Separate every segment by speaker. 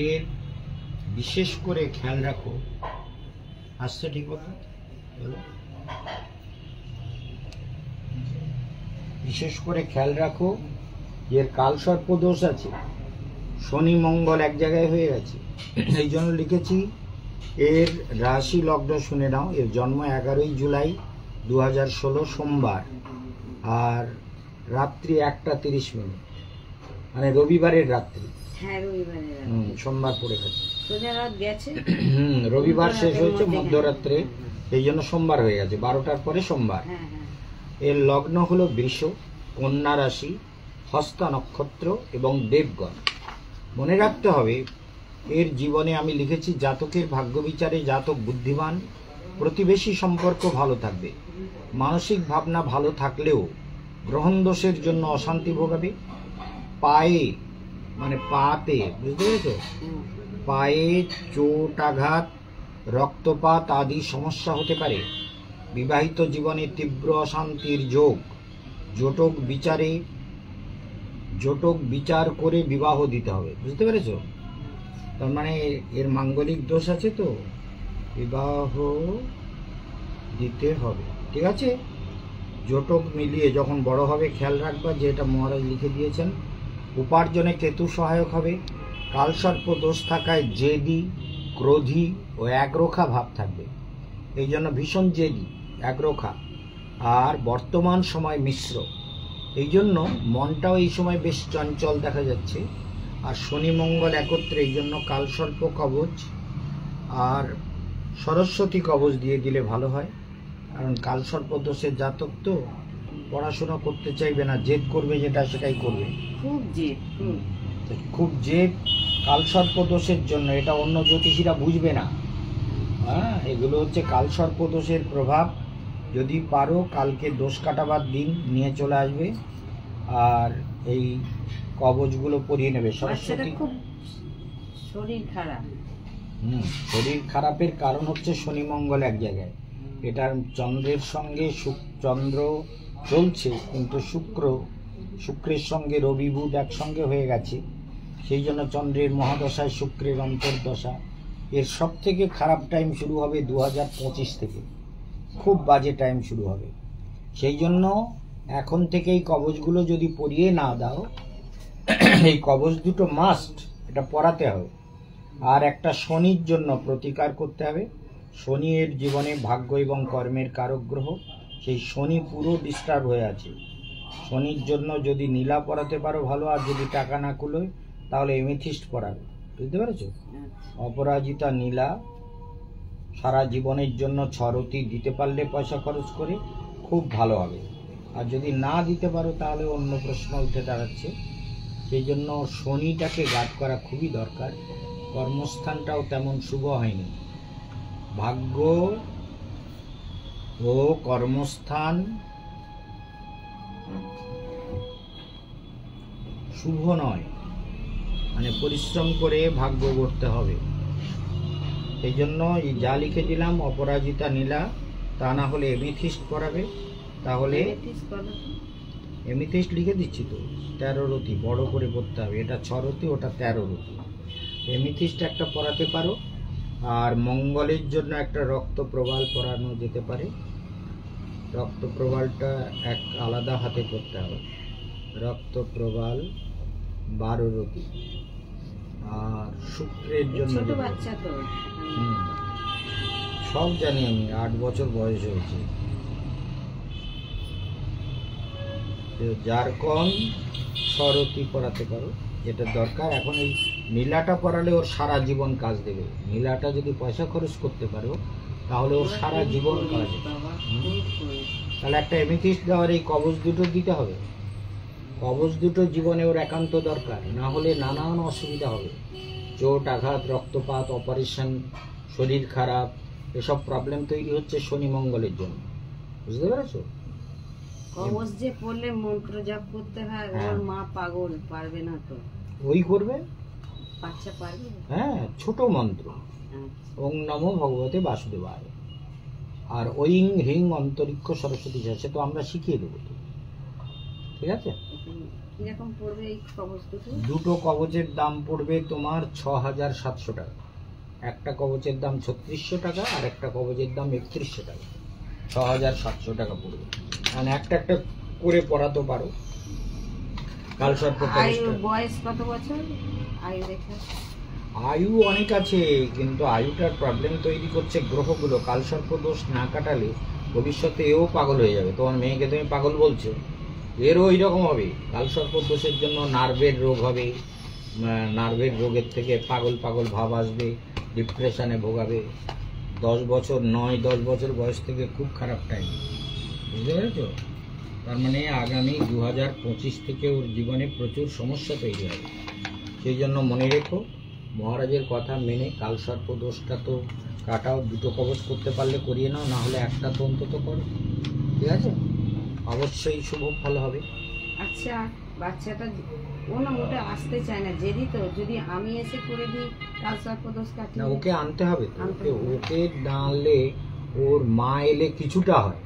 Speaker 1: এর বিশেষ করে খেয়াল রাখো, আসছে ঠিক মতো বলো, বিশেষ করে খেয়াল রাখো এর কালসর্প দোষ আছে, শনি মঙ্গল এক জায়গায় হয়ে গেছে। এই জন্য লিখেছি এর রাশি লগ্ন শুনে নাও। এর জন্ম 11ই জুলাই 2016 সোমবার, আর রাত্রি 1টা 30 মিনিট, মানে রবিবারের রাত্রি।
Speaker 2: হ্যাঁ, রবিবারের
Speaker 1: সোমবার পড়ে গেছে,
Speaker 2: গেছে।
Speaker 1: রবিবার শেষ হয়েছে মধ্যরাত্রে, এই জন্য সোমবার হয়ে গেছে, 12টার পরে সোমবার। এর লগ্ন হলো বৃষ, কন্যা রাশি, হস্তা নক্ষত্র এবং দেবগণ। মনে রাখতে হবে এর জীবনে আমি লিখেছি জাতকের ভাগ্য বিচারে জাতক বুদ্ধিমান, প্রতিবেশী সম্পর্ক ভালো থাকবে, মানসিক ভাবনা ভালো থাকলেও গ্রহণ দোষের জন্য অশান্তি ভোগাবে, পায়ে মানে পাতে, বুঝতে পেরেছ, পায়ে চোট আঘাত রক্তপাত আদি সমস্যা হতে পারে, বিবাহিত জীবনে তীব্র অশান্তির যোগ, জটক বিচার করে বিবাহ দিতে হবে, বুঝতে পেরেছ। তার মানে এর মাঙ্গলিক দোষ আছে, তো বিবাহ দিতে হবে, ঠিক আছে। জটক মিলিয়ে যখন বড় হবে খেয়াল রাখবা যে এটা মহারাজ লিখে দিয়েছেন। উপার্জনে কেতু সহায়ক হবে। কালসর্প দোষ থাকায় জেদি, ক্রোধী ও একরোখা ভাব থাকবে, এই জন্য ভীষণ জেদি, একরোখা। আর বর্তমান সময় মিশ্র, এই জন্য মনটাও এই সময় বেশ চঞ্চল দেখা যাচ্ছে। আর শনি মঙ্গল একত্রে, এই জন্য কালসর্প কবচ আর সরস্বতী কবচ দিয়ে দিলে ভালো হয়। কারণ কালসর্প দোষের জাতক তো পড়াশোনা করতে চাইবে না, জেদ করবে, যেটা সেটাই করবে, খুব জেদ কালসর্প দোষের জন্য। এটা অন্য জ্যোতিষীরা বুঝবে না। হ্যাঁ, এগুলো হচ্ছে কালসর্প দোষের প্রভাব। যদি পারো কালকে দোষ কাটাবার দিন নিয়ে চলে আসবে, আর এই কবচগুলো পরিয়ে নেবে। সরস্বতী
Speaker 2: শরীর খারাপ,
Speaker 1: শরীর খারাপের কারণ হচ্ছে শনি মঙ্গল এক জায়গায়। এটার চন্দ্রের সঙ্গে চন্দ্র চলছে, কিন্তু শুক্রের সঙ্গে রবি বুধ একসঙ্গে হয়ে গেছে, সেই জন্য চন্দ্রের মহাদশায় শুক্রের অন্তর্দশা। এর সব থেকে খারাপ টাইম শুরু হবে 2025 থেকে, খুব বাজে টাইম শুরু হবে। সেই জন্য এখন থেকে এই কবচগুলো যদি পরিয়ে না দাও, এই কবচ দুটো মাস্ট, এটা পরাতে হবে। আর একটা শনির জন্য প্রতিকার করতে হবে। শনি এর জীবনে ভাগ্য এবং কর্মের কারক গ্রহ, সেই শনি পুরো ডিস্টার্ব হয়ে আছে। শনির জন্য যদি নীলা পরাতে পারো ভালো, আর যদি টাকা না কুলোয় তাহলে এমেথিস্ট পরাবে, বুঝতে পেরেছো। অপরাজিতা নীলা সারা জীবনের জন্য ছরতি দিতে পারলে পয়সা খরচ করে খুব ভালো হবে। আর যদি না দিতে পারো তাহলে অন্য প্রশ্ন উঠে দাঁড়াচ্ছে। সেই জন্য শনিটাকে গার্ড করা খুবই দরকার। কর্মস্থানটাও তেমন শুভ হয়নি, ভাগ্য ও কর্মস্থান শুভ নয়, মানে পরিশ্রম করে ভাগ্য গড়তে হবে। সেই জন্য যা লিখে দিলাম অপরাজিতা নীলা, তা না হলে এমিথিস্ট করাবে। তাহলে এমিথিস্ট লিখে দিচ্ছি তো, 13 রতি বড় করে করতে হবে। এটা 6 রতি, ওটা 13 রতি। এমিথিস্ট একটা পরাতে পারো। আর মঙ্গলের জন্য একটা রক্ত প্রবাল পরানো যেতে পারে। রক্ত প্রবালটা এক আলাদা হাতে করতে হবে। রক্ত প্রবাল 12 রতি। আর শুক্রের জন্য সব জানি আমি, 8 বছর বয়স হয়েছে। জারকন সরতি পরাতে পারো, যেটা দরকার। এখন এই নীলাটা পরালে ওর সারা জীবন কাজ দেবে। নীলাটা যদি পয়সা খরচ করতে পারো তাহলে ওর সারা জীবন কাজ। তাহলে একটা এমিথিস্ট দেওয়ার এই কবচ দুটো দিতে হবে। কবচ দুটো জীবনে ওর একান্ত দরকার, না হলে নানান অসুবিধা হবে। চোট আঘাত, রক্তপাত, অপারেশন, শরীর খারাপ, এসব প্রবলেম তৈরি হচ্ছে শনি মঙ্গলের জন্য, বুঝতে পেরেছো।
Speaker 2: কবচ যে পড়লে মন্ত্র জপ করতে হয়, ওর মা পাগল, পারবে না তো।
Speaker 1: ওই করবে,
Speaker 2: বাচ্চা পারবে।
Speaker 1: হ্যাঁ, ছোট মন্ত্র, ওং নমো ভগবতে বাসুদেবায়, আর ঐং হ্রিং অন্তরিক্ষ সরস্বতী, সে তো আমরা শিখিয়ে দেবো, ঠিক আছে।
Speaker 2: কিরকম পড়বে এই কবচ দুটো?
Speaker 1: দুটো কবচের দাম পড়বে তোমার 6,700 টাকা। একটা কবচের দাম 3600 টাকা আর একটা কবচের দাম 3100 টাকা। 6,700 টাকা পড়বে। মানে একটা একটা করে পড়াতে পারো। কালসর্প
Speaker 2: আয়ু
Speaker 1: কবচটা
Speaker 2: বয়স কত বছর আয়ু দেখে?
Speaker 1: আয়ু অনেক আছে, কিন্তু আয়ুটার প্রবলেম তৈরি করছে গ্রহগুলো। কালসর্প দোষ না কাটালে ভবিষ্যতে এও পাগল হয়ে যাবে। তোমার মেয়েকে তুমি পাগল বলছো, এরও ওই রকম হবে। কালসর্প দোষের জন্য নার্ভের রোগ হবে, নার্ভের রোগের থেকে পাগল পাগল ভাব আসবে, ডিপ্রেশনে ভোগাবে। 10 বছর 9-10 বছর বয়স থেকে খুব খারাপ টাইম, বুঝতে পেরেছো? তার মানে আগামী 2025 থেকে ওর জীবনে প্রচুর সমস্যা তৈরি হবে। সেই জন্য মনে রেখো, মহারাজের কথা মেনে কালসর্প দোষটা তো কাটাও। দুটো কবচ করতে পারলে করিয়ে নাও, না হলে একটা তো অন্তত করো, ঠিক আছে? অবশ্যই শুভ ফল হবে।
Speaker 2: আচ্ছা, বাচ্চাটা ও না ওটা আসতে চায় না, জেদি তো। যদি আমি এসে করে দিই কালসর্প দোষ
Speaker 1: না,
Speaker 2: কাটিয়ে?
Speaker 1: ওকে আনতে হবে তো।
Speaker 2: আনতে
Speaker 1: ওকে
Speaker 2: হবে।
Speaker 1: ওকে না আনলে ওর মা এলে কিছুটা হয়,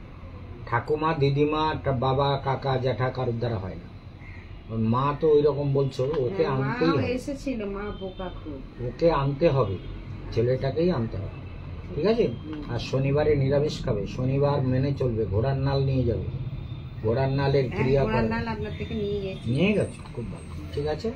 Speaker 1: ঠাকুমা দিদিমা বাবা কাকা জ্যাঠা কারোর দ্বারা হয় না। ওর মা তো ওই রকম বলছো, ওকে
Speaker 2: হ্যাঁ,
Speaker 1: আনতেই
Speaker 2: মাও
Speaker 1: হবে।
Speaker 2: এসেছিল, মা বোকা খুব।
Speaker 1: ওকে আনতে হবে, ছেলেটাকেই আনতে হবে, ঠিক আছে? আর শনিবারে নিরামিষ খাবে, শনিবার মেনে চলবে। ঘোড়ার নাল নিয়ে যাবে, ঘোড়ার নালের
Speaker 2: হ্যাঁ,
Speaker 1: ক্রিয়া
Speaker 2: ঘোড়ার
Speaker 1: করে।
Speaker 2: নাল আপনার থেকে নিয়ে গেছি।
Speaker 1: নিয়ে গেছো, খুব ভালো, ঠিক আছে।